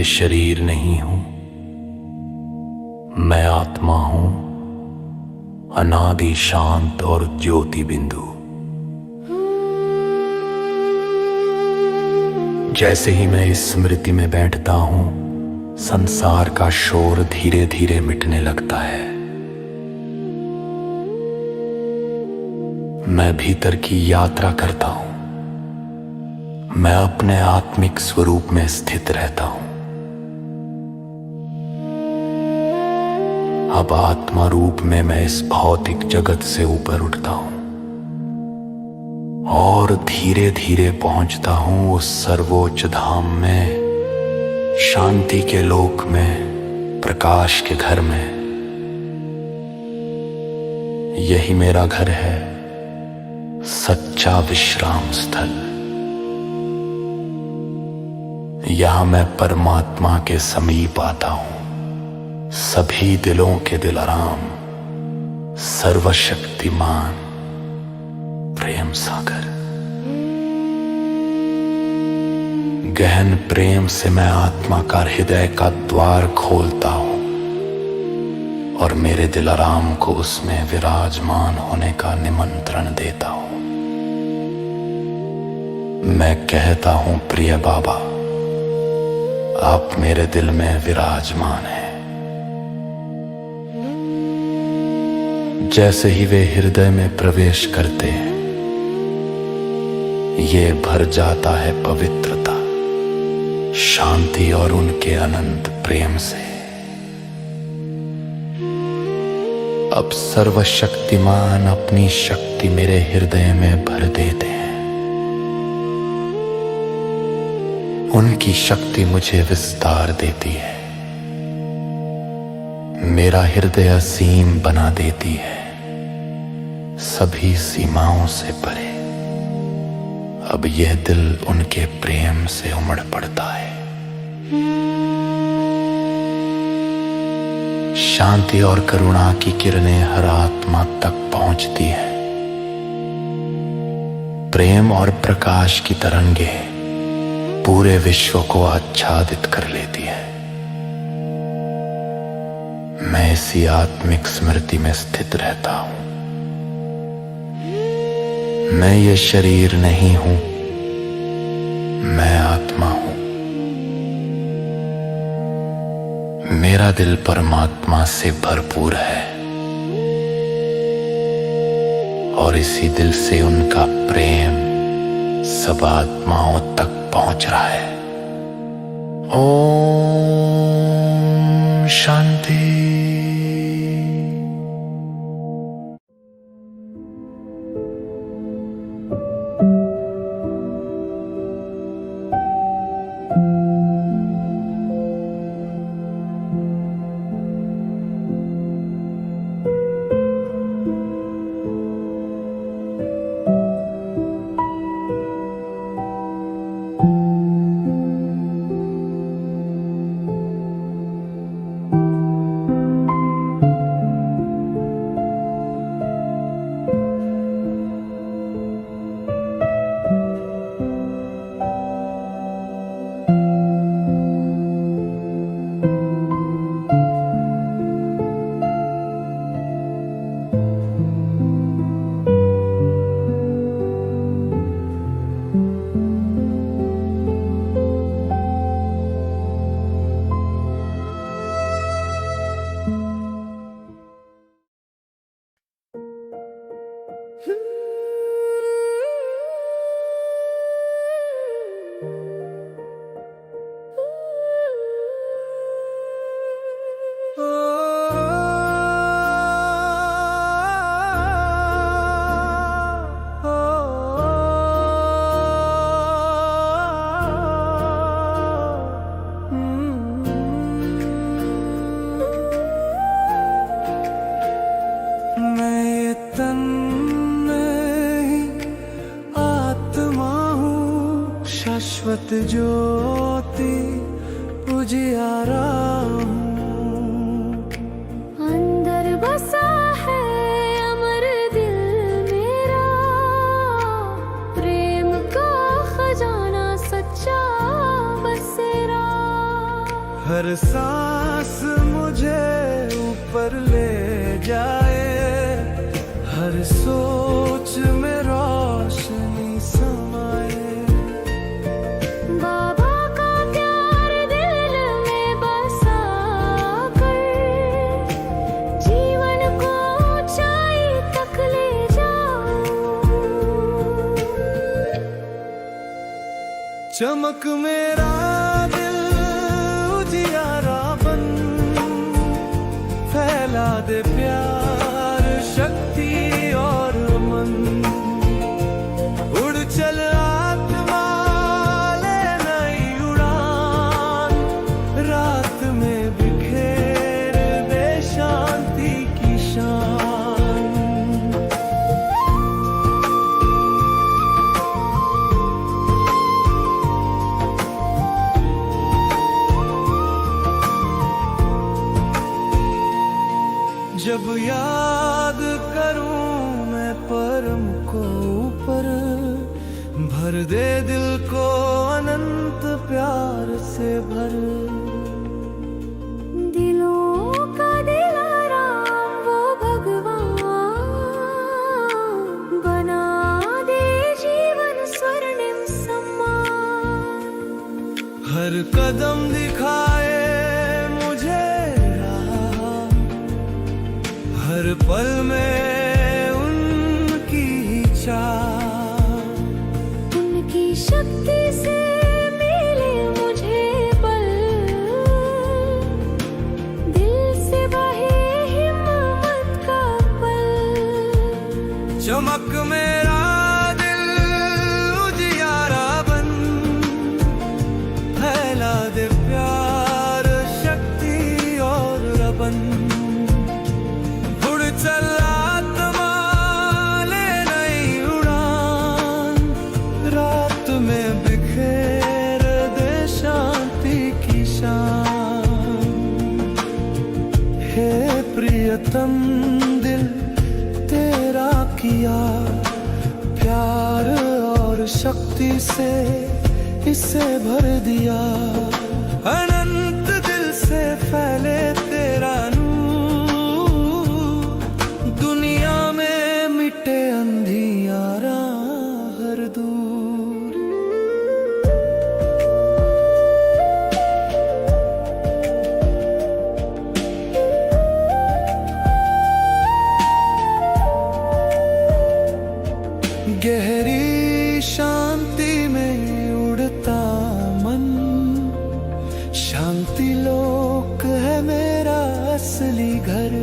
शरीर नहीं हूं, मैं आत्मा हूं, अनादि शांत और ज्योति बिंदु। जैसे ही मैं इस स्मृति में बैठता हूं, संसार का शोर धीरे धीरे मिटने लगता है। मैं भीतर की यात्रा करता हूं, मैं अपने आत्मिक स्वरूप में स्थित रहता हूं। अब आत्मा रूप में मैं इस भौतिक जगत से ऊपर उठता हूं और धीरे धीरे पहुंचता हूं उस सर्वोच्च धाम में, शांति के लोक में, प्रकाश के घर में। यही मेरा घर है, सच्चा विश्राम स्थल। यहां मैं परमात्मा के समीप आता हूं, सभी दिलों के दिलाराम, सर्वशक्तिमान प्रेम सागर। गहन प्रेम से मैं आत्मा का हृदय का द्वार खोलता हूं और मेरे दिलाराम को उसमें विराजमान होने का निमंत्रण देता हूं। मैं कहता हूं, प्रिय बाबा, आप मेरे दिल में विराजमान हैं। जैसे ही वे हृदय में प्रवेश करते हैं, ये भर जाता है पवित्रता, शांति और उनके अनंत प्रेम से। अब सर्वशक्तिमान अपनी शक्ति मेरे हृदय में भर देते हैं। उनकी शक्ति मुझे विस्तार देती है, मेरा हृदय असीम बना देती है, सभी सीमाओं से परे। अब यह दिल उनके प्रेम से उमड़ पड़ता है। शांति और करुणा की किरणें हर आत्मा तक पहुंचती हैं। प्रेम और प्रकाश की तरंगे पूरे विश्व को आच्छादित कर लेती है। मैं इसी आत्मिक स्मृति में स्थित रहता हूं। मैं ये शरीर नहीं हूं, मैं आत्मा हूं। मेरा दिल परमात्मा से भरपूर है और इसी दिल से उनका प्रेम सब आत्माओं तक पहुंच रहा है। ओम शांति। शाश्वत ज्योति उजियारा हूँ। अंदर बसा है अमर दिल मेरा, प्रेम का खजाना सच्चा बसेरा। चमक मेरा दिल उजियारा बन, फैला दे प्यार शक्ति और मन। उड़ चल आत्मा ले नई उड़ान, रात में बिखेर दे शांति की शान। जब याद करूं मैं परम को ऊपर, भर दे दिल को अनंत प्यार से भर। दिलों का दिलाराम वो भगवान, बना दे जीवन स्वर्णिम सम्मान। हर कदम दिखाए मुझे राह, हर पल में उनकी ही चाह। उनकी शक्ति से मिले मुझे बल, दिल से बहे हिम्मत का पल। चमक मेरा दिल उजियारा बन, फैला दे प्यार शक्ति और रबन। उड़ चल आत्मा ले नई उड़ान, रात में बिखेर दे शांति की शान। हे प्रियतम दिल तेरा किया प्यार और शक्ति से इसे भर दिया। अनंत दिल से फैले तेरा नूर, दुनिया में मिटे अंधियारा हर दूर। गहरी शांति में उड़ता मन, शांति लोक है मेरा असली घर।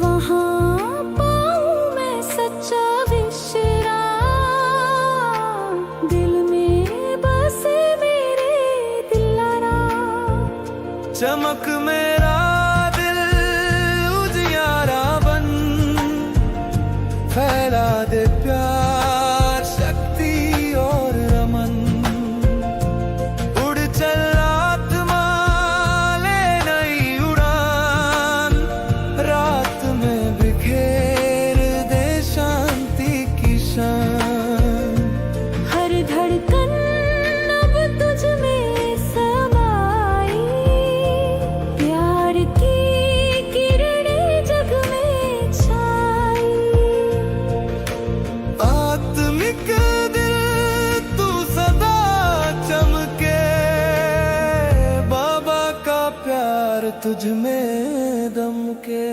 वहाँ पाऊं मैं सच्चा विश्राम, दिल में बसे मेरे दिलाराम। चमक मेरा दिल उजियारा बन, फैला दे प्यार शक्ति और रमन। उड़ चल आत्मा ले नई उड़ान, रात में बिखेर दे शांति की शान। हर धड़कन अब तुझ में समाई, प्यार की किरणें जग में छाई। आत्मिक दिल तू सदा चमके, बाबा का प्यार तुझ में दमके।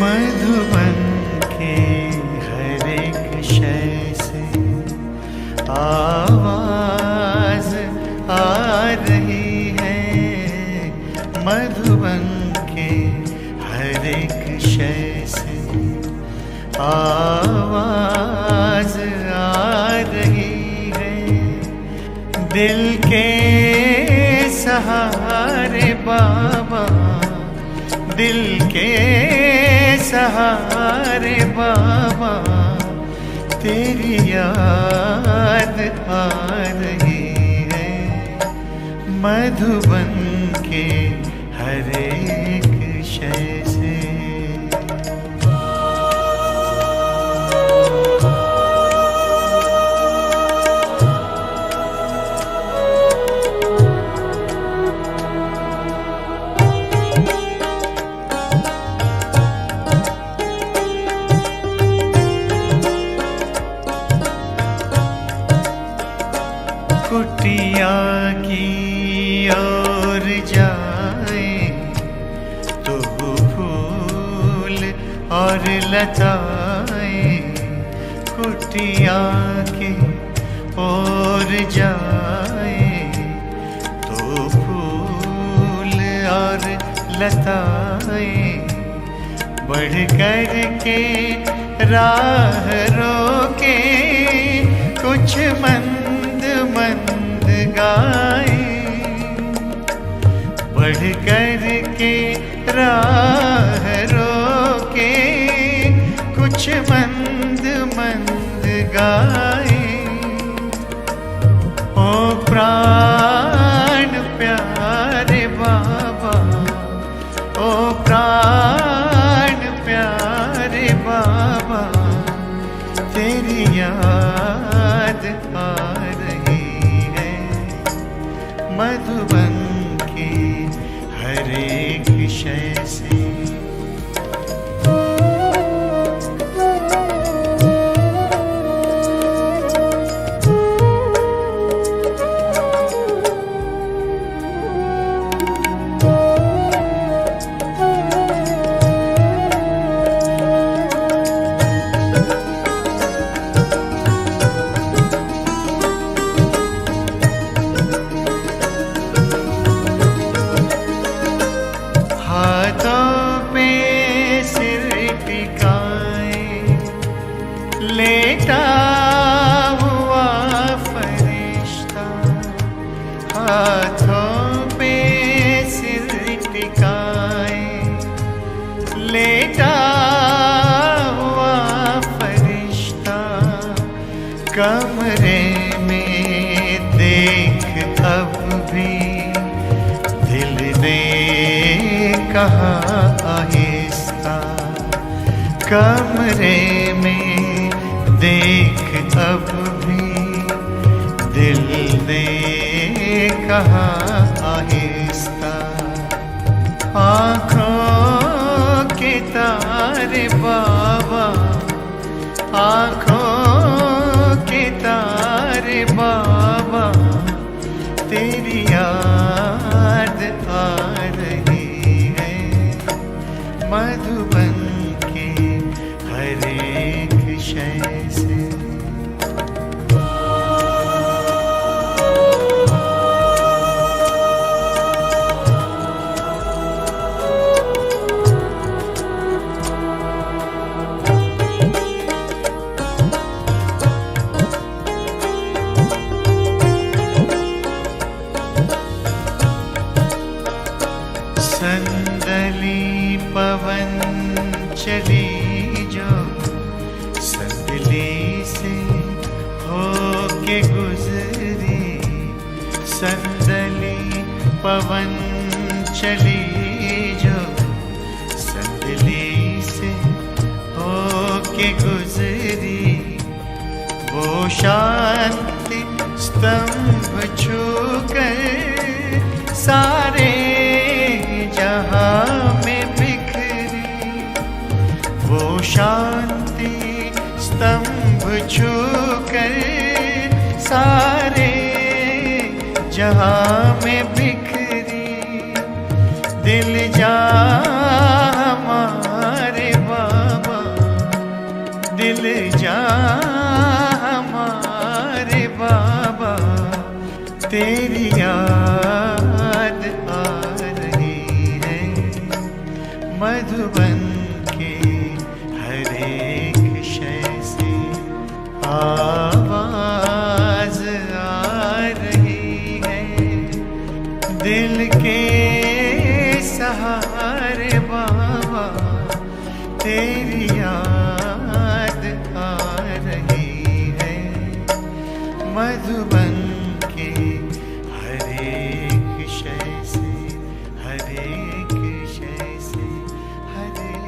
मधुबन के हर एक शय से आवाज आ रही है। मधुबन के हर एक शय से आवाज आ रही है। दिल के सहारे बाबा, दिल के सहारे बाबा, तेरी याद आ रही है। मधुबन के हर एक शय से। कुटिया की ओर जाए तो फूल और लताएं। कुटिया की ओर जाए तो फूल और लताएं। बढ़ कर के राह रोके कुछ मंद मंद गाए। बढ़ कर के राह रोके कुछ मंद मंद गाए। ओ प्राण प्यारे बाबा, ओ प्राण प्यारे बाबा, तेरी याद आ रही है। मधुबन के हर एक शय से। लेटा हुआ फरिश्ता, हाथों पे सिर टिकाए। लेटा हुआ फरिश्ता, कमरे में देख अब भी दिल दे कहा आहिस्ता। कमरे में देख अब भी दिल दे कहा आहिस्ता। आँखों के तारे बाबा, आँखों के तारे बाबा, तेरी याद आ रही है। मधुबन के हर एक शय से। संदली पवन चली जो संदली से होके गुजरी। संदली पवन चली जो संदली से होके गुजरी। वो शांति स्तंभ छूकर सारे जहां में बिखरी। वो शांति स्तंभ छूकर सारे जहां में बिखरी। दिल जा हमारे मिल जा हमारे बाबा, तेरी याद आ रही है। मधुबन के हर एक शय से आवाज आ रही है। दिल के सहारे बाबा, तेरी याद आ रही है। मधुबन के हर एक शय से, हर एक शय से, हर एक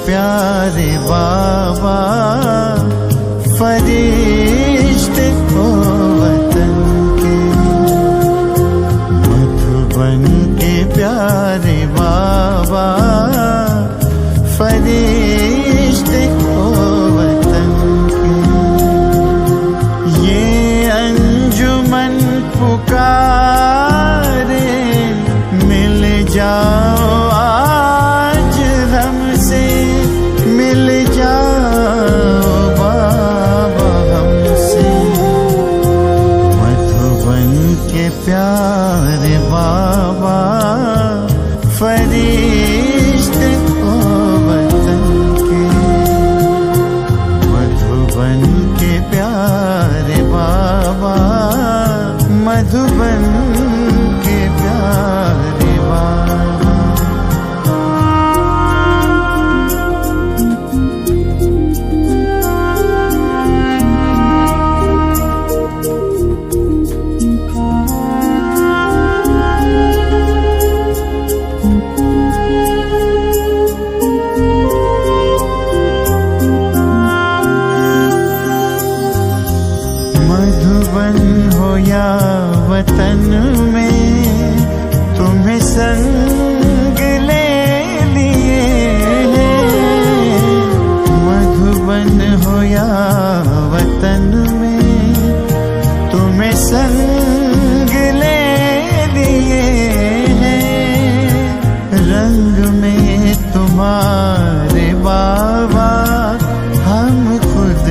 प्यारे बाबा फरिश्ते हो वतन के, मधुबन के प्यारे बाबा फरिश्ते हो वतन के। ये अंजुमन पुकारे मिल जाओ आज हमसे, मिल जाओ मधुबन के प्यारे बाबा फरिश्ते ओ वतन के, मधुबन के प्यारे बाबा, मधुबन के प्यारे बाबा। मधुबन हो या वतन में तुम्हें संग ले लिए हैं। मधुबन हो या वतन में तुम्हें संग ले लिए हैं। रंग में तुम्हारे बाबा हम खुद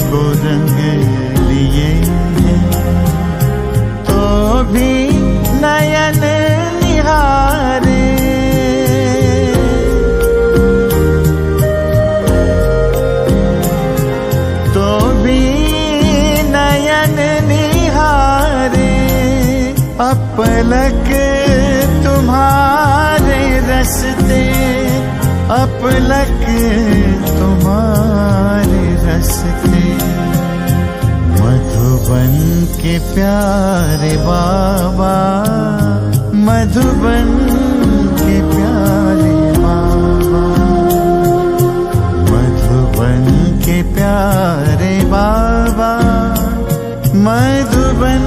को रंग लिए हैं। तो भी नयन निहारे, तो भी नयन निहारे, अपलक तुम्हारे रस्ते, अपलक तुम्हारे रस्ते। मधुबन के प्यारे बाबा, मधुबन के प्यारे बाबा, मधुबन के प्यारे बाबा, मधुबन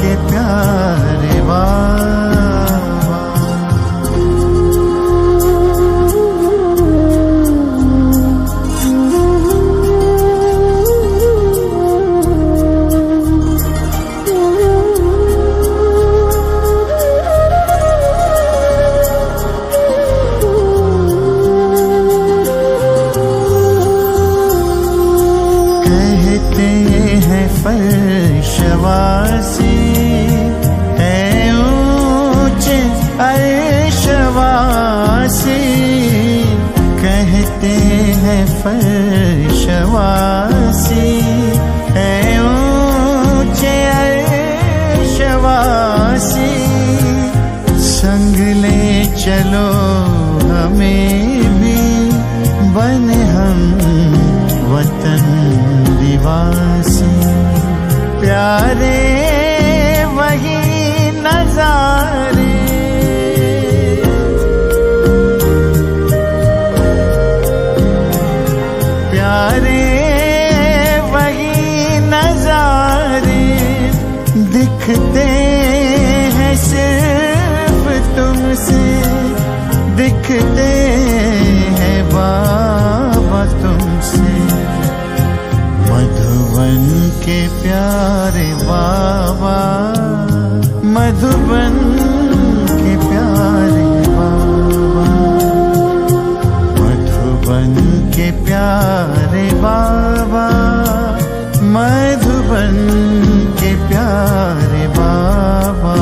के प्यारे बाबा। फर्शवासी है ऊंचे अर्शवासी, कहते हैं फर्शवासी है ऊंचे अर्शवासी। संग ले चलो हमें भी बने हम वतन निवासी। प्यारे वही नजारे, प्यारे वही नजारे, दिखते हैं सिर्फ तुमसे, दिखते हैं बाबा तुमसे। मधुबन के प्यारे बाबा, मधुबन के प्यारे बाबा, मधुबन के प्यारे बाबा, मधुबन के प्यारे बाबा।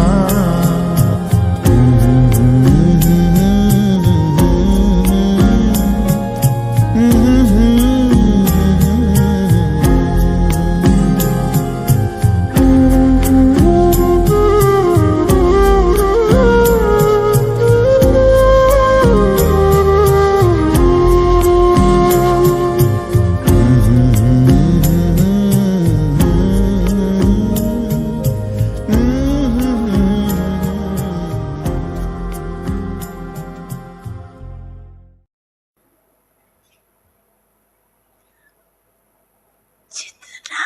जितना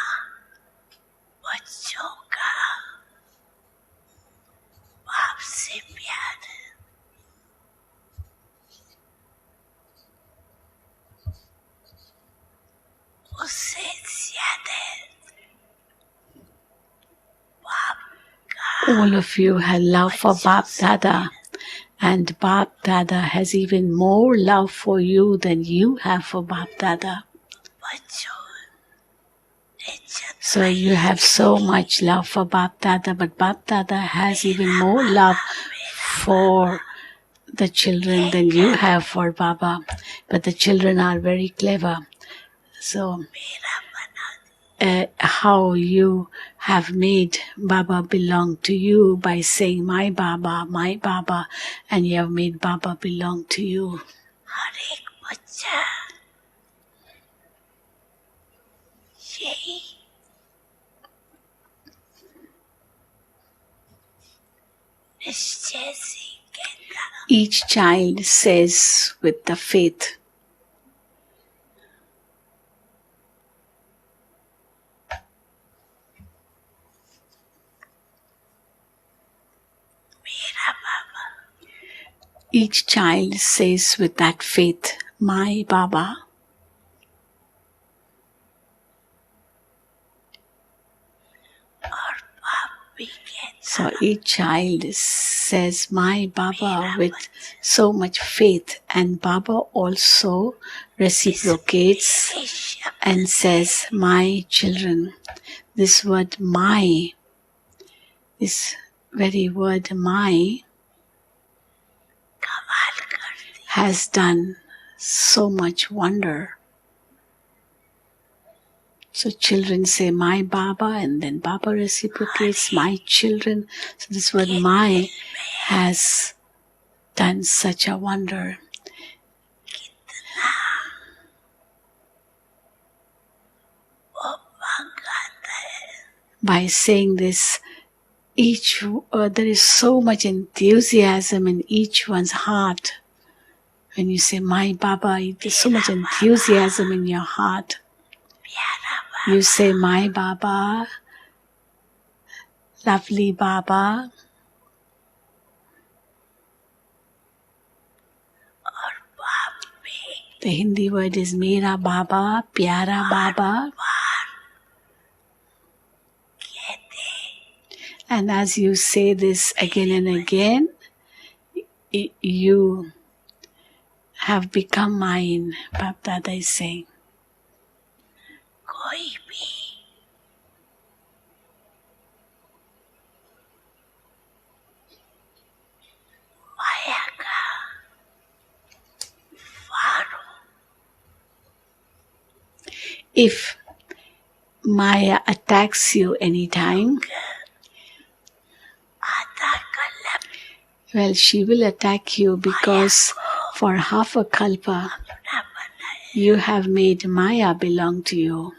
बच्चों का बाप से प्यार, उससे ज्यादा बाप का। All of you have love for Bap Dada, and Bap Dada has even more love for you than you have for Bap Dada. So you have so much love for Bap Dada, but Bap Dada has even more love for the children than you have for Baba. But the children are very clever. So how you have made Baba belong to you by saying my Baba, and you have made Baba belong to you. हर एक बच्चा यही निश्चय से कहता Each child says with the faith, मेरा बाबा each child says with that faith, my Baba. और बाप भी कहता So each child says my Baba with so much faith, and Baba also reciprocates ये शब्द and says my children. This word my, this very word my कमाल करती has done so much wonder. So children say my Baba, and then Baba reciprocates my children. So this word my has done such a wonder. वो मंगाता है By saying this, there is so much enthusiasm in each one's heart. When you say my Baba, there's so much enthusiasm in your heart. प्यारा बाबा You say my Baba, lovely Baba, और बाप भी the Hindi word is Mera Baba, Pyara Baba. कहते And as you say this again and again, you have become mine, Bap Dada is saying. कोई भी माया का वार हो If Maya attacks you anytime, आधा कलप well, she will attack you because for half a kalpa, अपना बनाए you have made Maya belong to you.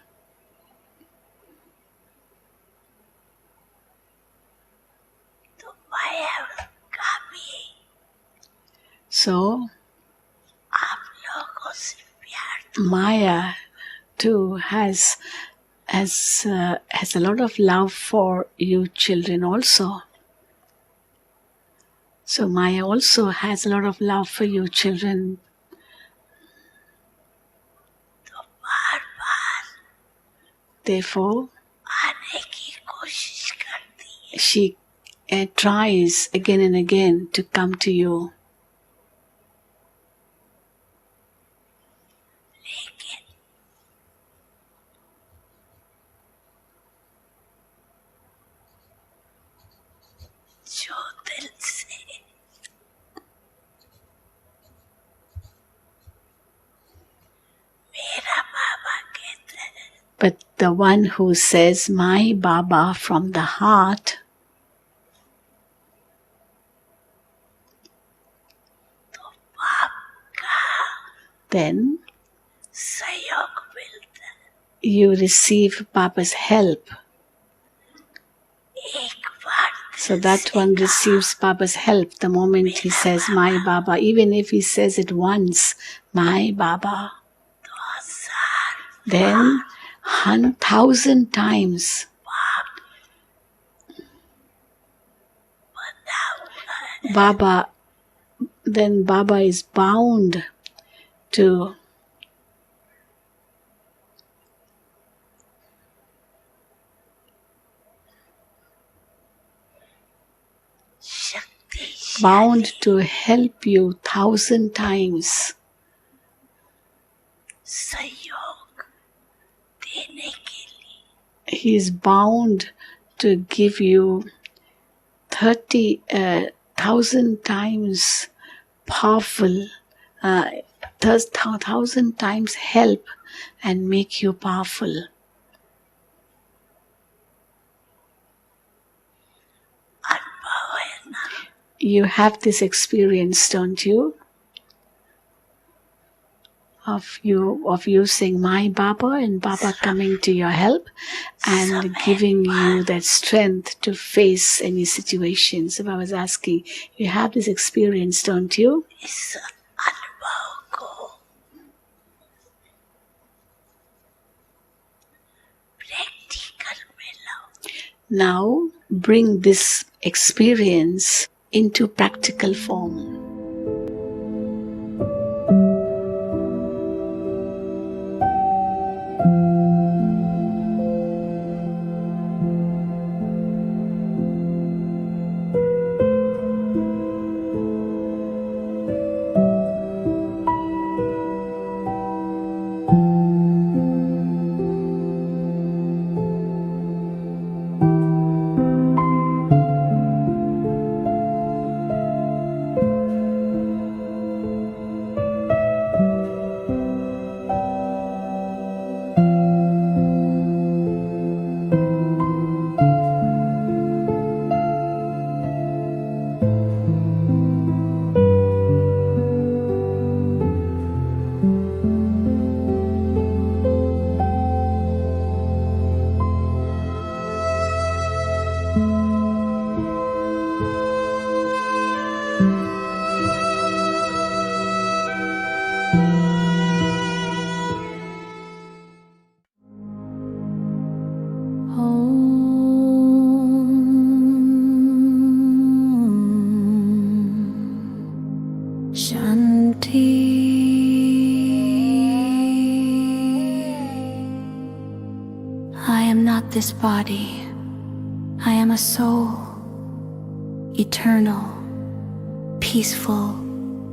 तो माया का भी So, आप लोगों से प्यार Maya too has a lot of love for you children also. So Maya also has a lot of love for you children. तो बार बार Therefore, आने की कोशिश करती है she tries again and again to come to you. लेकिन जो दिल से मेरा बाबा कहता है But the one who says, my Baba from the heart, तो बाप का then सहयोग मिलता है you receive Baba's help. एक बार So that one receives Baba's help the moment he says, my Baba. Even if he says it once, my Baba, तो हजार then 1,000 times बंधा हुआ है Baba, then Baba is bound to help you 1,000 times. सहयोग देने के लिए He is bound to give you 30,000 times powerful, 1,000 times help and make you powerful. You have this experience, don't you? Of using my Baba and Baba coming to your help and giving you that strength to face any situation. So I was asking, you have this experience, don't you? इस अनुभव को practical में लाओ. Now bring this experience into practical form. This body, I am a soul, eternal, peaceful,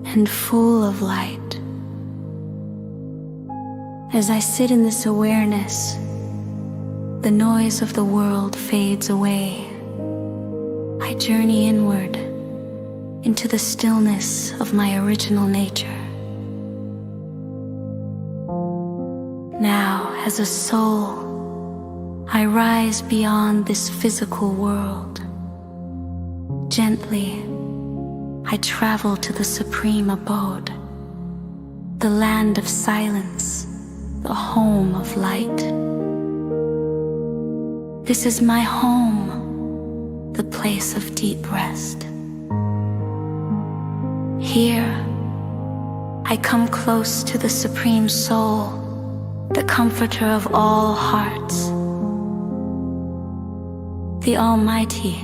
and full of light. As I sit in this awareness, the noise of the world fades away. I journey inward into the stillness of my original nature. Now, as a soul, I rise beyond this physical world. Gently, I travel to the supreme abode, the land of silence, the home of light. This is my home, the place of deep rest. Here, I come close to the Supreme Soul, the comforter of all hearts, the Almighty,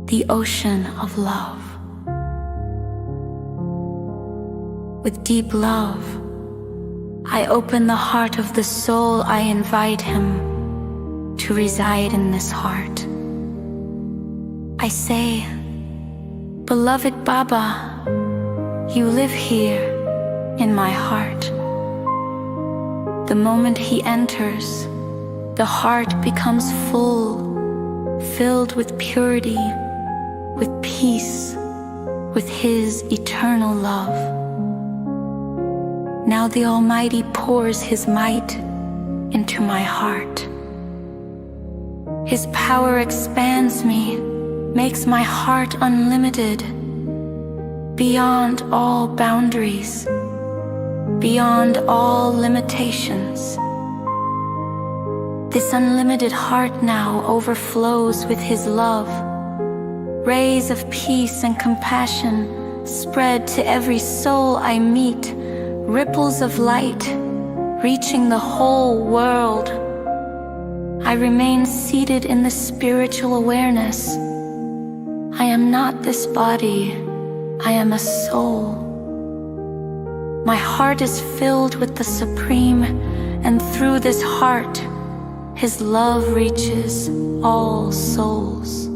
the ocean of love. With deep love, I open the heart of the soul. I invite him to reside in this heart. I say, beloved Baba, you live here in my heart. The moment he enters, the heart becomes full, filled with purity, with peace, with his eternal love. Now the Almighty pours his might into my heart. His power expands me, makes my heart unlimited, beyond all boundaries, beyond all limitations. This unlimited heart now overflows with his love. Rays of peace and compassion spread to every soul I meet, ripples of light reaching the whole world. I remain seated in the spiritual awareness. I am not this body, I am a soul. My heart is filled with the Supreme, and through this heart, his love reaches all souls.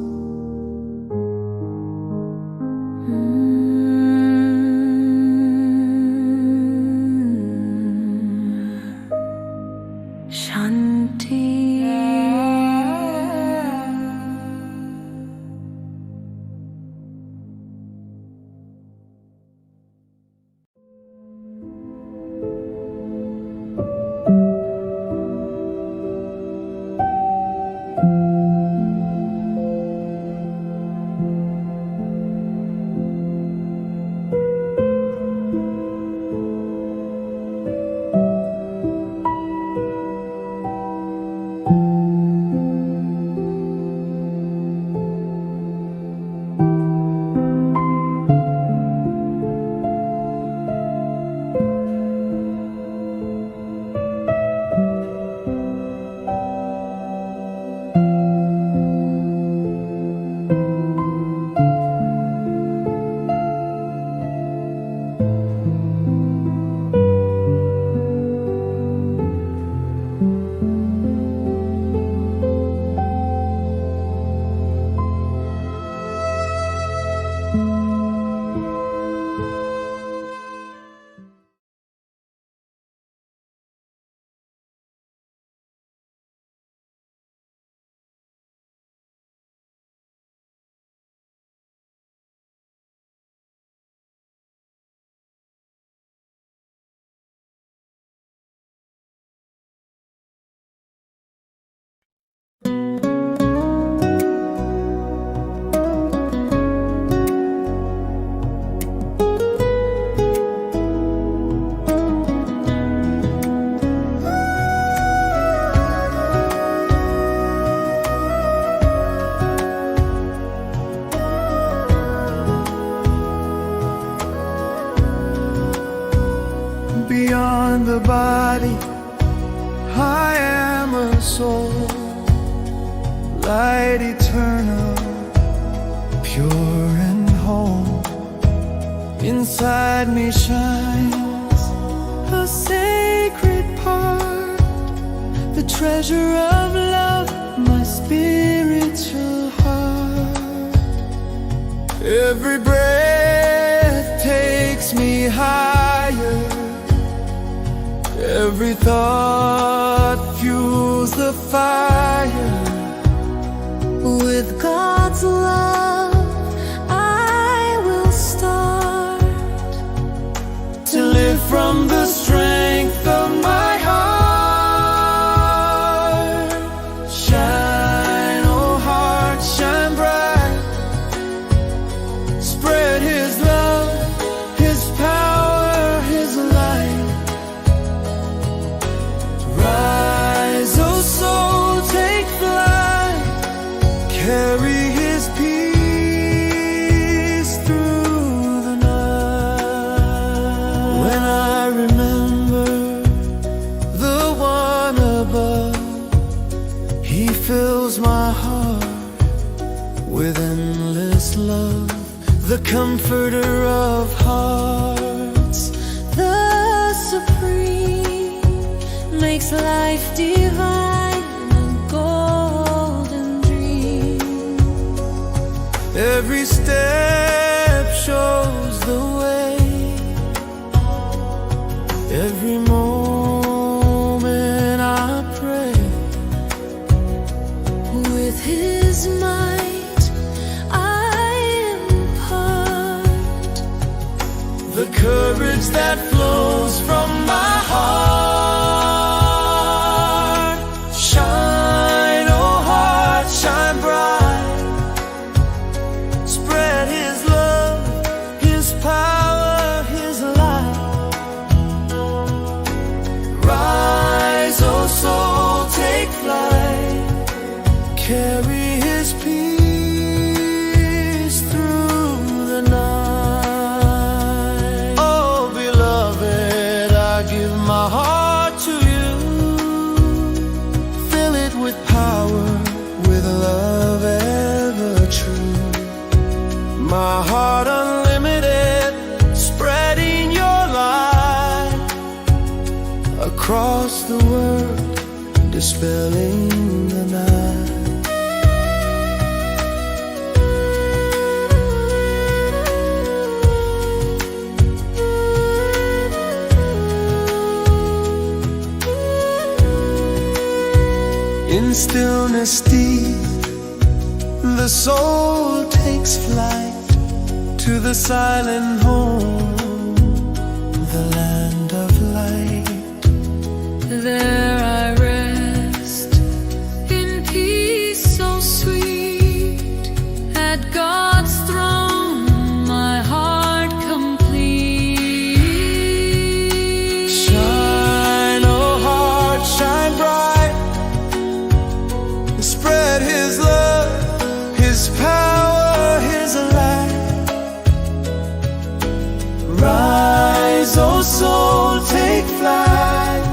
Shanti. inside me shines a sacred part, the treasure of love, my spiritual heart. Every breath takes me higher, every thought fuels the fire. With God's love, I will start to live from the strength of my heart. Shine, oh heart, shine bright. Spread His love, His power, His light. Rise, oh soul, take flight. Carry His peace through the night. When I remember the one above, He fills my heart with endless love, the comforter of hearts, the supreme, makes life divine, a golden dream. every step shows the way, every moment I pray. With His might, I impart The courage that flows from my heart. Shine, oh heart, shine bright. Spread His love, His power, His light. Rise, oh soul, take flight. Carry His peace through the night. Oh beloved, I give my heart to you. Fill it with power, with love ever true. My heart unlimited, spreading your light across the world, dispelling the night. In stillness deep, the soul takes flight to the silent home, the land of light. There I rest in peace so sweet, at God's throne, my heart complete. Shine, oh heart, shine bright. Spread His love, His power, His light. Rise, oh soul, take flight.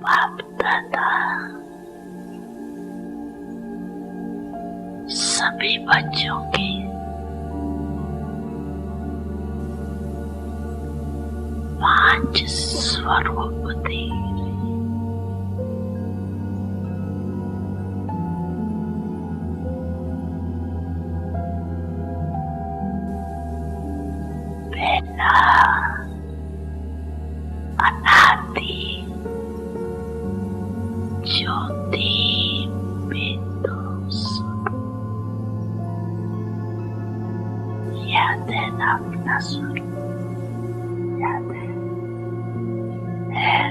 बाप दादा सभी बच्चों की पांच स्वरूप दे पहला अनादि ज्योति बिंदु याद है ना अपना स्वरूप याद है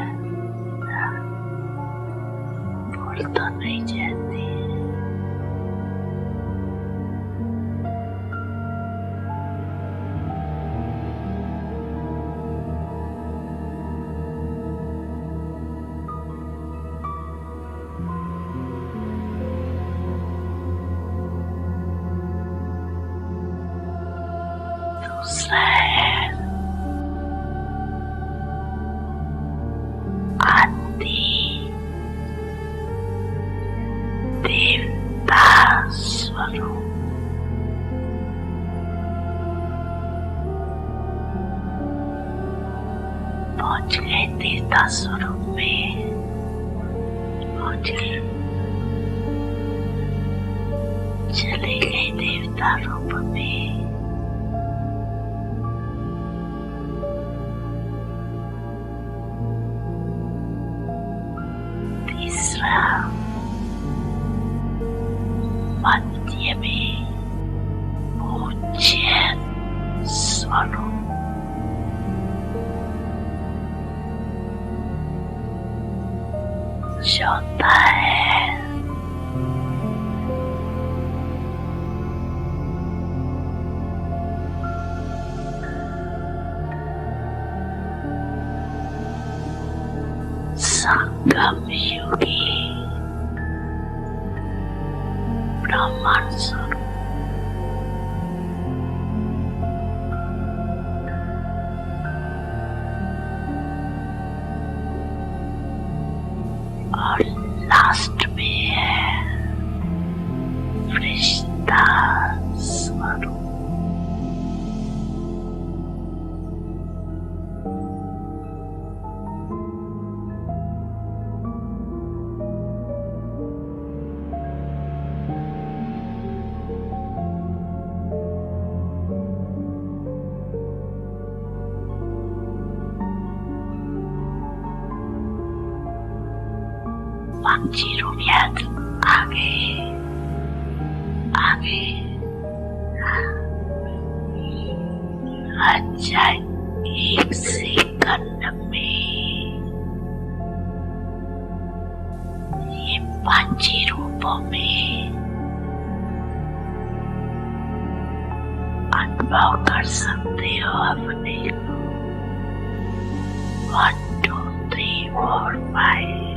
ना भूल तो नहीं जाती दूसरा है आदि देवता स्वरूप पहुंच गए देवता स्वरूप में पहुंच गए चले गए देवता रूप में तीसरा मध्य में पूज्य स्वरूप चौथा है संगम युगी ब्रह्मांड स्वरूप और लास्ट में है फरिश्ता स्वरूप पांची रूपियात आगे आगे अच्छा एक सेकंड में ये पांची रूपों में अनुभव कर सकते हो अपने को 1 2 3 4 5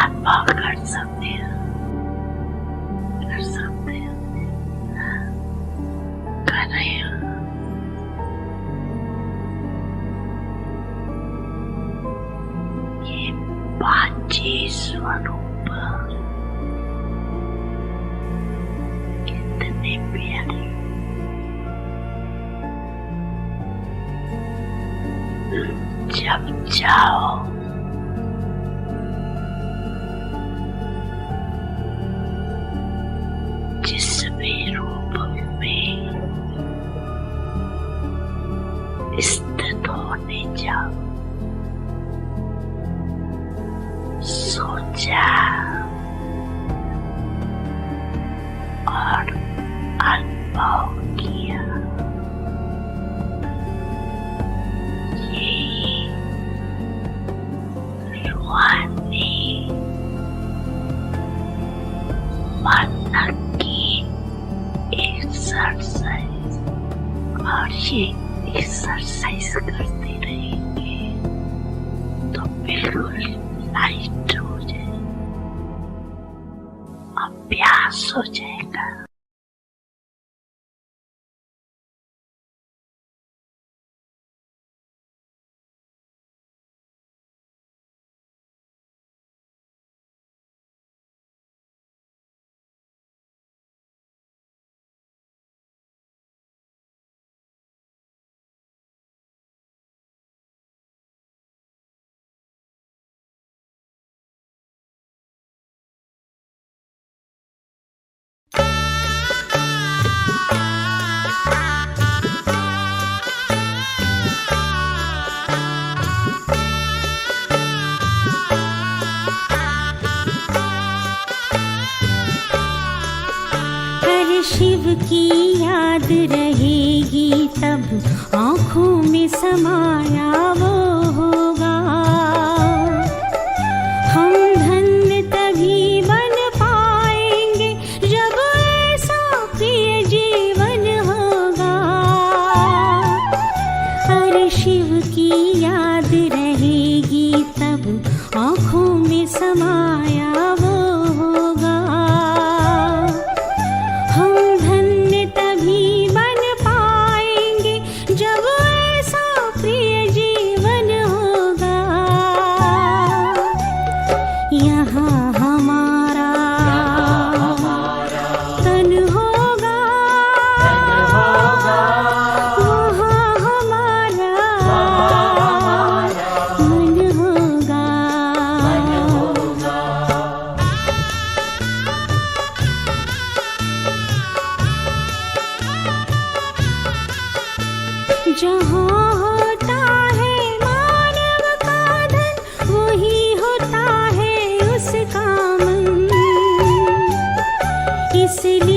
अनुभव कर सकते हो कर रहे हो ये पांची स्वरूप कितने प्यारे जब जाओ जिस भी रूप में स्थित होने जाओ सोचा और अनुभव किया ये रूहानी मन की एक्सरसाइज और ये एक्सरसाइज करते रहेंगे तो बिल्कुल लाइट हो जाए अभ्यास हो जाएगा। शिव की याद रहेगी तब आँखों में समाया वो होगा। हम धन्य तभी बन पाएंगे जब ऐसा प्रिय जीवन होगा। अरे शिव की याद रहेगी तब आँखों में समाया वो होगा। हम धन्य तभी बन पाएंगे जब ऐसा प्रिय जीवन होगा। यहाँ हमारा तन होगा, वहाँ हमारा मन होगा। जहाँ होता है मानव का धन, वही होता है उसका मन। इसलिए